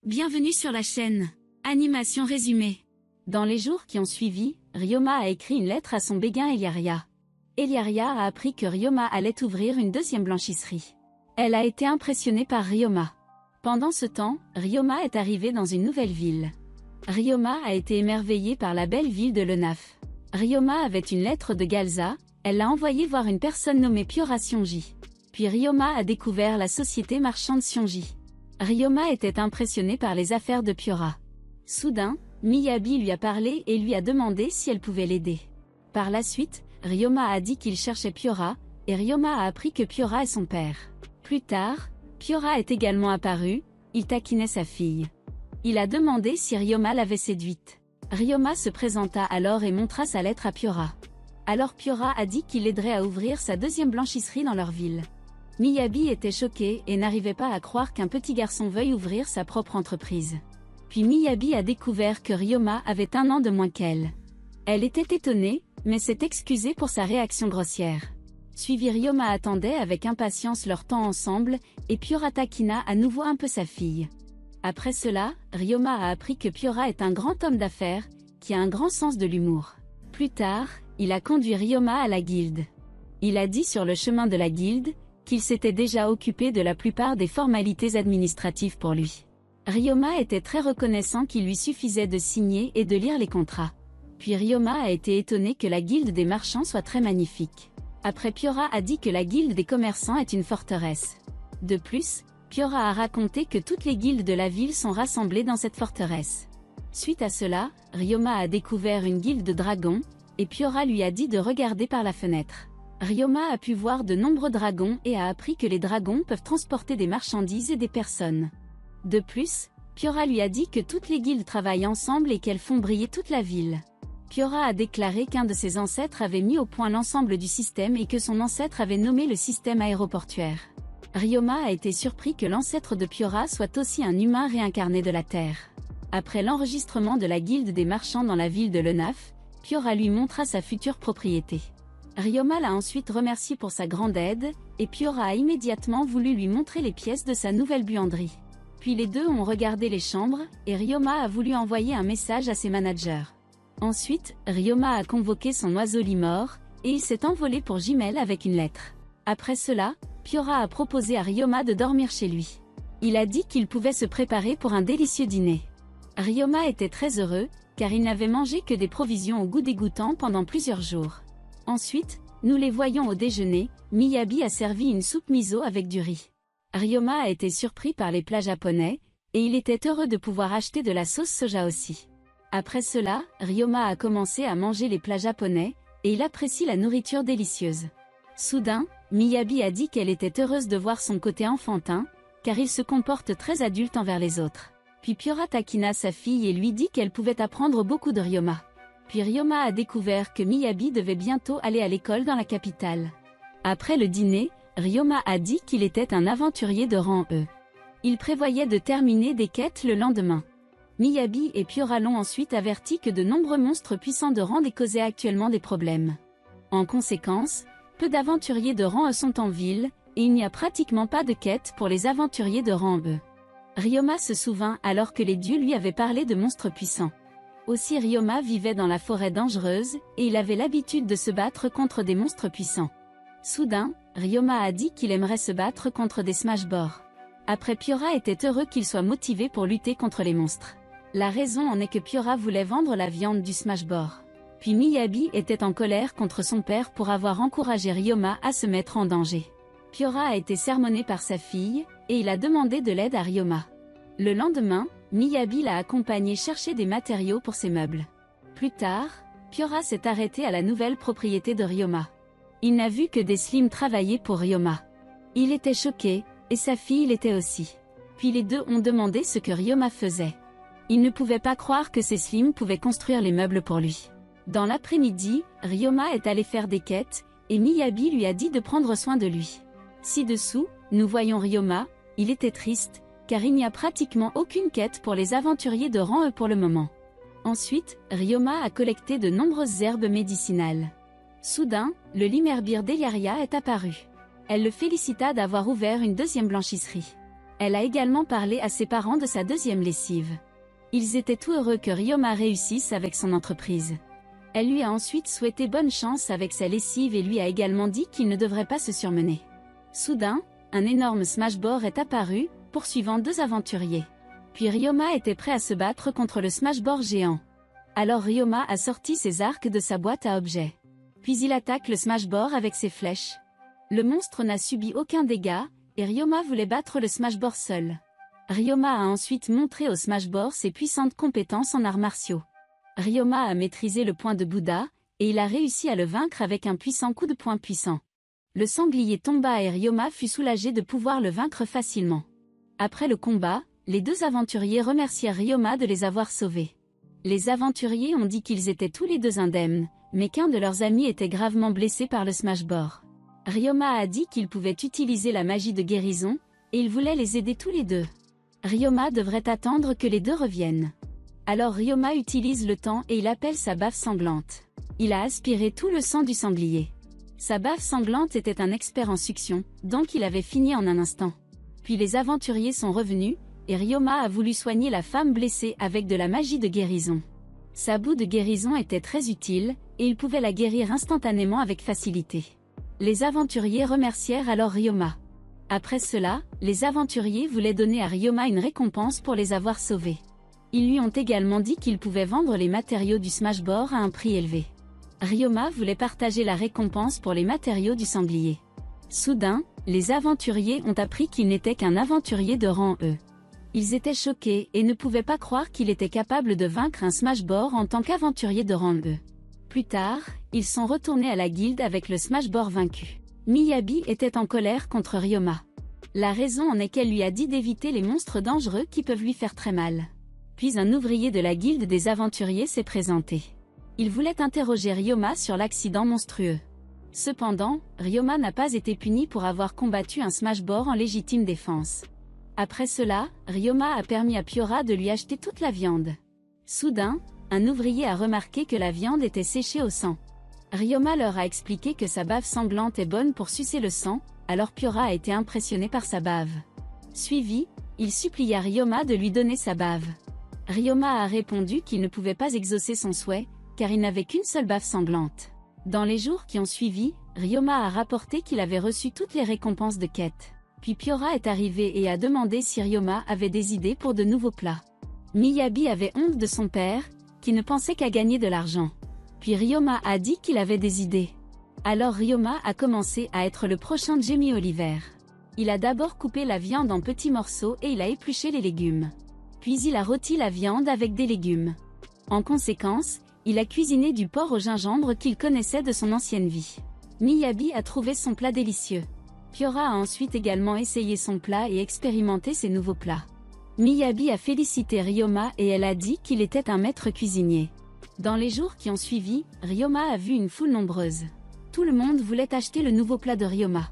Bienvenue sur la chaîne. Animation résumée. Dans les jours qui ont suivi, Ryoma a écrit une lettre à son béguin Eliaria. Eliaria a appris que Ryoma allait ouvrir une deuxième blanchisserie. Elle a été impressionnée par Ryoma. Pendant ce temps, Ryoma est arrivée dans une nouvelle ville. Ryoma a été émerveillée par la belle ville de Lenaf. Ryoma avait une lettre de Galza, elle l'a envoyée voir une personne nommée Piora Sionji. Puis Ryoma a découvert la société marchande Sionji. Ryoma était impressionnée par les affaires de Piora. Soudain, Miyabi lui a parlé et lui a demandé si elle pouvait l'aider. Par la suite, Ryoma a dit qu'il cherchait Piora, et Ryoma a appris que Piora est son père. Plus tard, Piora est également apparu, il taquinait sa fille. Il a demandé si Ryoma l'avait séduite. Ryoma se présenta alors et montra sa lettre à Piora. Alors Piora a dit qu'il l'aiderait à ouvrir sa deuxième blanchisserie dans leur ville. Miyabi était choqué et n'arrivait pas à croire qu'un petit garçon veuille ouvrir sa propre entreprise. Puis Miyabi a découvert que Ryoma avait 1 an de moins qu'elle. Elle était étonnée, mais s'est excusée pour sa réaction grossière. Suivi Ryoma attendait avec impatience leur temps ensemble, et Piora taquina à nouveau un peu sa fille. Après cela, Ryoma a appris que Piora est un grand homme d'affaires, qui a un grand sens de l'humour. Plus tard, il a conduit Ryoma à la guilde. Il a dit sur le chemin de la guilde, qu'il s'était déjà occupé de la plupart des formalités administratives pour lui. Ryoma était très reconnaissant qu'il lui suffisait de signer et de lire les contrats. Puis Ryoma a été étonné que la guilde des marchands soit très magnifique. Après Piora a dit que la guilde des commerçants est une forteresse. De plus, Piora a raconté que toutes les guildes de la ville sont rassemblées dans cette forteresse. Suite à cela, Ryoma a découvert une guilde de dragons, et Piora lui a dit de regarder par la fenêtre. Ryoma a pu voir de nombreux dragons et a appris que les dragons peuvent transporter des marchandises et des personnes. De plus, Piora lui a dit que toutes les guildes travaillent ensemble et qu'elles font briller toute la ville. Piora a déclaré qu'un de ses ancêtres avait mis au point l'ensemble du système et que son ancêtre avait nommé le système aéroportuaire. Ryoma a été surpris que l'ancêtre de Piora soit aussi un humain réincarné de la Terre. Après l'enregistrement de la guilde des marchands dans la ville de Lenaf, Piora lui montra sa future propriété. Ryoma l'a ensuite remercié pour sa grande aide, et Piora a immédiatement voulu lui montrer les pièces de sa nouvelle buanderie. Puis les deux ont regardé les chambres, et Ryoma a voulu envoyer un message à ses managers. Ensuite, Ryoma a convoqué son oiseau Limor, et il s'est envolé pour Jimel avec une lettre. Après cela, Piora a proposé à Ryoma de dormir chez lui. Il a dit qu'il pouvait se préparer pour un délicieux dîner. Ryoma était très heureux, car il n'avait mangé que des provisions au goût dégoûtant pendant plusieurs jours. Ensuite, nous les voyons au déjeuner, Miyabi a servi une soupe miso avec du riz. Ryoma a été surpris par les plats japonais, et il était heureux de pouvoir acheter de la sauce soja aussi. Après cela, Ryoma a commencé à manger les plats japonais, et il apprécie la nourriture délicieuse. Soudain, Miyabi a dit qu'elle était heureuse de voir son côté enfantin, car il se comporte très adulte envers les autres. Puis Piora taquina sa fille et lui dit qu'elle pouvait apprendre beaucoup de Ryoma. Puis Ryoma a découvert que Miyabi devait bientôt aller à l'école dans la capitale. Après le dîner, Ryoma a dit qu'il était un aventurier de rang E. Il prévoyait de terminer des quêtes le lendemain. Miyabi et Piora l'ont ensuite averti que de nombreux monstres puissants de rang D causaient actuellement des problèmes. En conséquence, peu d'aventuriers de rang E sont en ville, et il n'y a pratiquement pas de quêtes pour les aventuriers de rang E. Ryoma se souvint alors que les dieux lui avaient parlé de monstres puissants. Aussi Ryoma vivait dans la forêt dangereuse, et il avait l'habitude de se battre contre des monstres puissants. Soudain, Ryoma a dit qu'il aimerait se battre contre des smashbores. Après Piora était heureux qu'il soit motivé pour lutter contre les monstres. La raison en est que Piora voulait vendre la viande du smashbore. Puis Miyabi était en colère contre son père pour avoir encouragé Ryoma à se mettre en danger. Piora a été sermonné par sa fille, et il a demandé de l'aide à Ryoma. Le lendemain, Miyabi l'a accompagné chercher des matériaux pour ses meubles. Plus tard, Piora s'est arrêté à la nouvelle propriété de Ryoma. Il n'a vu que des slims travailler pour Ryoma. Il était choqué, et sa fille l'était aussi. Puis les deux ont demandé ce que Ryoma faisait. Il ne pouvait pas croire que ces slims pouvaient construire les meubles pour lui. Dans l'après-midi, Ryoma est allé faire des quêtes, et Miyabi lui a dit de prendre soin de lui. Ci-dessous, nous voyons Ryoma, il était triste, car il n'y a pratiquement aucune quête pour les aventuriers de rang E pour le moment. Ensuite, Ryoma a collecté de nombreuses herbes médicinales. Soudain, le Limerbir d'Eliaria est apparu. Elle le félicita d'avoir ouvert une deuxième blanchisserie. Elle a également parlé à ses parents de sa deuxième lessive. Ils étaient tout heureux que Ryoma réussisse avec son entreprise. Elle lui a ensuite souhaité bonne chance avec sa lessive et lui a également dit qu'il ne devrait pas se surmener. Soudain, un énorme smashbore est apparu, poursuivant deux aventuriers. Puis Ryoma était prêt à se battre contre le smashbore géant. Alors Ryoma a sorti ses arcs de sa boîte à objets. Puis il attaque le smashbore avec ses flèches. Le monstre n'a subi aucun dégât, et Ryoma voulait battre le smashbore seul. Ryoma a ensuite montré au smashbore ses puissantes compétences en arts martiaux. Ryoma a maîtrisé le point de Bouddha, et il a réussi à le vaincre avec un puissant coup de poing puissant. Le sanglier tomba et Ryoma fut soulagé de pouvoir le vaincre facilement. Après le combat, les deux aventuriers remercièrent Ryoma de les avoir sauvés. Les aventuriers ont dit qu'ils étaient tous les deux indemnes, mais qu'un de leurs amis était gravement blessé par le smashbore. Ryoma a dit qu'il pouvait utiliser la magie de guérison, et il voulait les aider tous les deux. Ryoma devrait attendre que les deux reviennent. Alors Ryoma utilise le temps et il appelle sa baffe sanglante. Il a aspiré tout le sang du sanglier. Sa baffe sanglante était un expert en succion, donc il avait fini en un instant. Puis les aventuriers sont revenus, et Ryoma a voulu soigner la femme blessée avec de la magie de guérison. Sa boue de guérison était très utile, et il pouvait la guérir instantanément avec facilité. Les aventuriers remercièrent alors Ryoma. Après cela, les aventuriers voulaient donner à Ryoma une récompense pour les avoir sauvés. Ils lui ont également dit qu'ils pouvaient vendre les matériaux du smashbore à un prix élevé. Ryoma voulait partager la récompense pour les matériaux du sanglier. Soudain, les aventuriers ont appris qu'il n'était qu'un aventurier de rang E. Ils étaient choqués et ne pouvaient pas croire qu'il était capable de vaincre un smashbore en tant qu'aventurier de rang E. Plus tard, ils sont retournés à la guilde avec le smashbore vaincu. Miyabi était en colère contre Ryoma. La raison en est qu'elle lui a dit d'éviter les monstres dangereux qui peuvent lui faire très mal. Puis un ouvrier de la guilde des aventuriers s'est présenté. Il voulait interroger Ryoma sur l'accident monstrueux. Cependant, Ryoma n'a pas été puni pour avoir combattu un smashbore en légitime défense. Après cela, Ryoma a permis à Piora de lui acheter toute la viande. Soudain, un ouvrier a remarqué que la viande était séchée au sang. Ryoma leur a expliqué que sa bave sanglante est bonne pour sucer le sang, alors Piora a été impressionné par sa bave. Suivi, il supplia Ryoma de lui donner sa bave. Ryoma a répondu qu'il ne pouvait pas exaucer son souhait, car il n'avait qu'une seule bave sanglante. Dans les jours qui ont suivi, Ryoma a rapporté qu'il avait reçu toutes les récompenses de quête. Puis Piora est arrivé et a demandé si Ryoma avait des idées pour de nouveaux plats. Miyabi avait honte de son père, qui ne pensait qu'à gagner de l'argent. Puis Ryoma a dit qu'il avait des idées. Alors Ryoma a commencé à être le prochain Jamie Oliver. Il a d'abord coupé la viande en petits morceaux et il a épluché les légumes. Puis il a rôti la viande avec des légumes. En conséquence, il a cuisiné du porc au gingembre qu'il connaissait de son ancienne vie. Miyabi a trouvé son plat délicieux. Piora a ensuite également essayé son plat et expérimenté ses nouveaux plats. Miyabi a félicité Ryoma et elle a dit qu'il était un maître cuisinier. Dans les jours qui ont suivi, Ryoma a vu une foule nombreuse. Tout le monde voulait acheter le nouveau plat de Ryoma.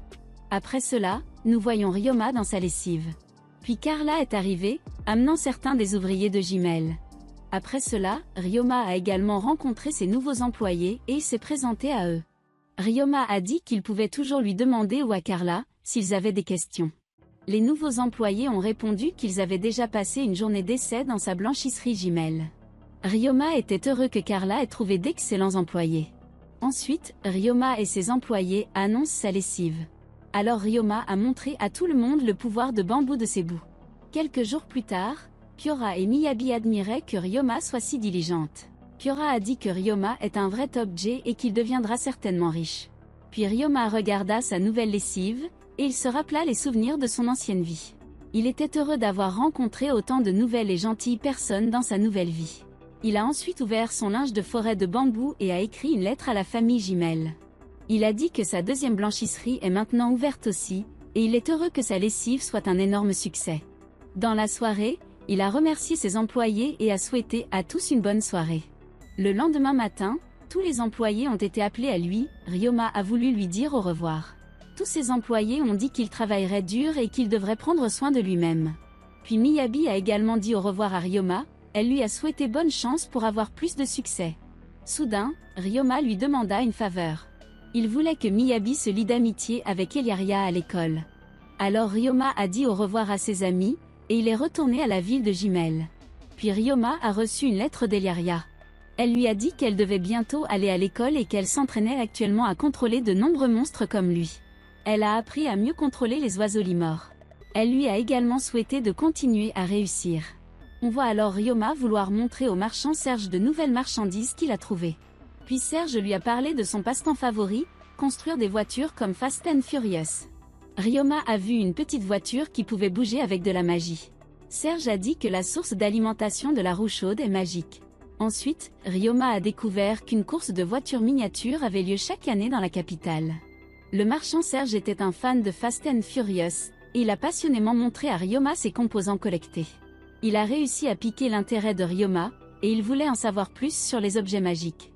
Après cela, nous voyons Ryoma dans sa lessive. Puis Carla est arrivée, amenant certains des ouvriers de Jimel. Après cela, Ryoma a également rencontré ses nouveaux employés et il s'est présenté à eux. Ryoma a dit qu'il pouvait toujours lui demander ou à Carla, s'ils avaient des questions. Les nouveaux employés ont répondu qu'ils avaient déjà passé une journée d'essai dans sa blanchisserie Jimel. Ryoma était heureux que Carla ait trouvé d'excellents employés. Ensuite, Ryoma et ses employés annoncent sa lessive. Alors Ryoma a montré à tout le monde le pouvoir de bambou de ses bouts. Quelques jours plus tard, Piora et Miyabi admiraient que Ryoma soit si diligente. Piora a dit que Ryoma est un vrai top J et qu'il deviendra certainement riche. Puis Ryoma regarda sa nouvelle lessive, et il se rappela les souvenirs de son ancienne vie. Il était heureux d'avoir rencontré autant de nouvelles et gentilles personnes dans sa nouvelle vie. Il a ensuite ouvert son linge de forêt de bambou et a écrit une lettre à la famille Jimel. Il a dit que sa deuxième blanchisserie est maintenant ouverte aussi, et il est heureux que sa lessive soit un énorme succès. Dans la soirée, il a remercié ses employés et a souhaité à tous une bonne soirée. Le lendemain matin, tous les employés ont été appelés à lui, Ryoma a voulu lui dire au revoir. Tous ses employés ont dit qu'il travaillerait dur et qu'il devrait prendre soin de lui-même. Puis Miyabi a également dit au revoir à Ryoma, elle lui a souhaité bonne chance pour avoir plus de succès. Soudain, Ryoma lui demanda une faveur. Il voulait que Miyabi se lie d'amitié avec Eliaria à l'école. Alors Ryoma a dit au revoir à ses amis, et il est retourné à la ville de Jimel. Puis Ryoma a reçu une lettre d'Eliaria. Elle lui a dit qu'elle devait bientôt aller à l'école et qu'elle s'entraînait actuellement à contrôler de nombreux monstres comme lui. Elle a appris à mieux contrôler les oiseaux limors. Elle lui a également souhaité de continuer à réussir. On voit alors Ryoma vouloir montrer au marchand Serge de nouvelles marchandises qu'il a trouvées. Puis Serge lui a parlé de son passe-temps favori, construire des voitures comme Fast and Furious. Ryoma a vu une petite voiture qui pouvait bouger avec de la magie. Serge a dit que la source d'alimentation de la roue chaude est magique. Ensuite, Ryoma a découvert qu'une course de voitures miniatures avait lieu chaque année dans la capitale. Le marchand Serge était un fan de Fast and Furious, et il a passionnément montré à Ryoma ses composants collectés. Il a réussi à piquer l'intérêt de Ryoma, et il voulait en savoir plus sur les objets magiques.